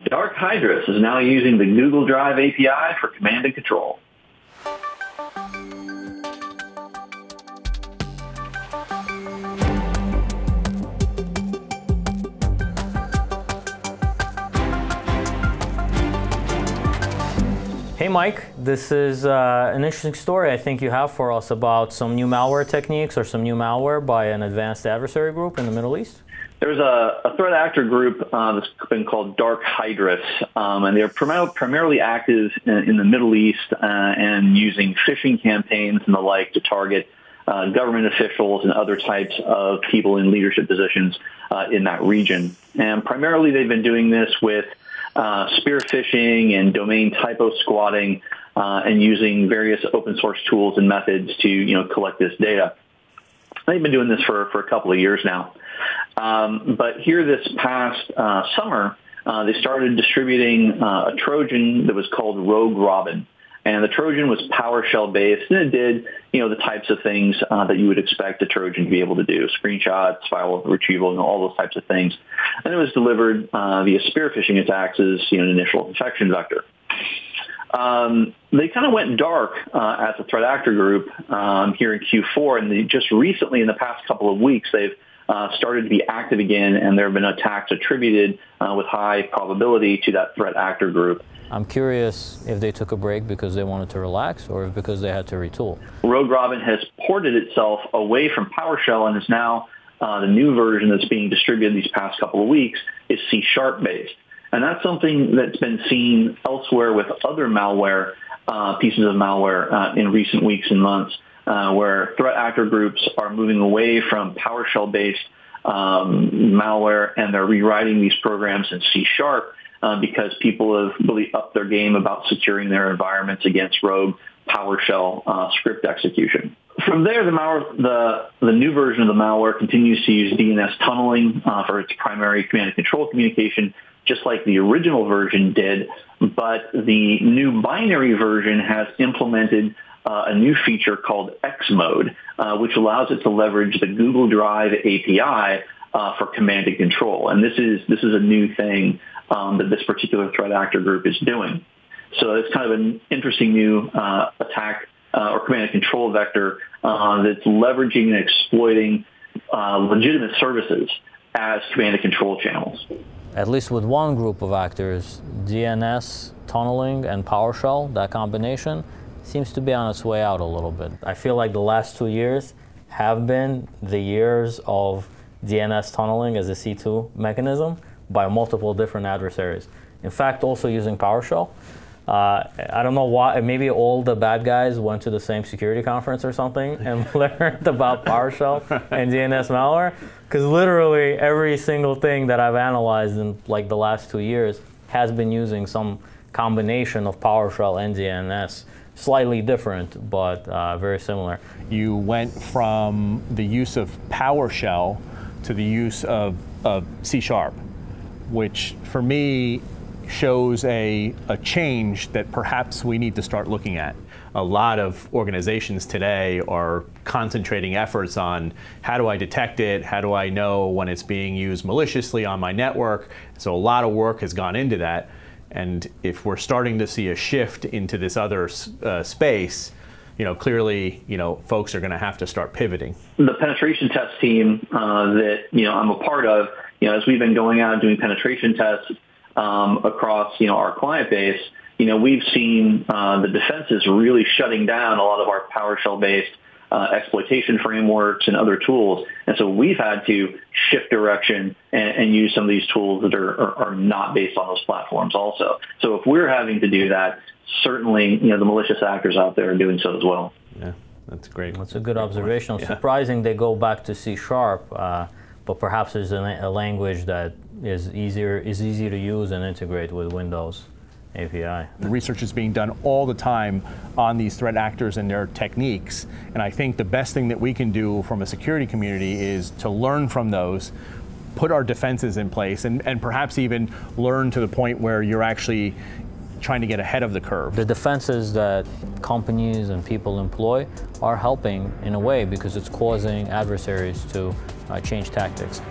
DarkHydrus is now using the Google Drive API for command and control. Hey Mike, this is an interesting story I think you have for us about some new malware techniques or some new malware by an advanced adversary group in the Middle East. There's a threat actor group that's been called DarkHydrus, and they're primarily active in the Middle East and using phishing campaigns and the like to target government officials and other types of people in leadership positions in that region. And primarily they've been doing this with spear phishing and domain typo squatting and using various open source tools and methods to collect this data. They've been doing this for a couple of years now. But here this past summer, they started distributing a Trojan that was called Rogue Robin. And the Trojan was PowerShell based, and it did, the types of things that you would expect a Trojan to be able to do: screenshots, file retrieval, all those types of things. And it was delivered via spear phishing attacks as an initial infection vector. They kind of went dark as a threat actor group here in Q4, and they just recently, in the past couple of weeks, they've started to be active again, and there have been attacks attributed with high probability to that threat actor group. I'm curious if they took a break because they wanted to relax or because they had to retool. Rogue Robin has ported itself away from PowerShell and is now the new version that's being distributed these past couple of weeks is C# based. And that's something that's been seen elsewhere with other malware, pieces of malware in recent weeks and months, where threat actor groups are moving away from PowerShell-based malware, and they're rewriting these programs in C# because people have really upped their game about securing their environments against rogue PowerShell script execution. From there, the new version of the malware continues to use DNS tunneling for its primary command and control communication, just like the original version did, but the new binary version has implemented a new feature called X mode, which allows it to leverage the Google Drive API for command and control. And this is a new thing that this particular threat actor group is doing. So it's kind of an interesting new attack or command and control vector that's leveraging and exploiting legitimate services as command and control channels. At least with one group of actors, DNS, tunneling, and PowerShell, that combination seems to be on its way out a little bit. I feel like the last 2 years have been the years of DNS tunneling as a C2 mechanism by multiple different adversaries. In fact, also using PowerShell. I don't know why, maybe all the bad guys went to the same security conference or something and learned about PowerShell and DNS malware, because literally every single thing that I've analyzed in like the last 2 years has been using some combination of PowerShell and DNS. Slightly different, but very similar. You went from the use of PowerShell to the use of C#, which for me shows a change that perhaps we need to start looking at. A lot of organizations today are concentrating efforts on how do I detect it, how do I know when it's being used maliciously on my network. So a lot of work has gone into that. And if we're starting to see a shift into this other space, clearly, folks are going to have to start pivoting. The penetration test team that I'm a part of, as we've been going out and doing penetration tests across our client base, we've seen the defenses really shutting down a lot of our PowerShell-based exploitation frameworks and other tools. And so we've had to shift direction and use some of these tools that are not based on those platforms also. So if we're having to do that, certainly the malicious actors out there are doing so as well. Yeah, that's great. That's a good observation. Yeah. Surprising they go back to C#, but perhaps there's a language that is easier to use and integrate with Windows API. The research is being done all the time on these threat actors and their techniques, and I think the best thing that we can do from a security community is to learn from those, put our defenses in place, and perhaps even learn to the point where you're actually trying to get ahead of the curve. The defenses that companies and people employ are helping in a way because it's causing adversaries to change tactics.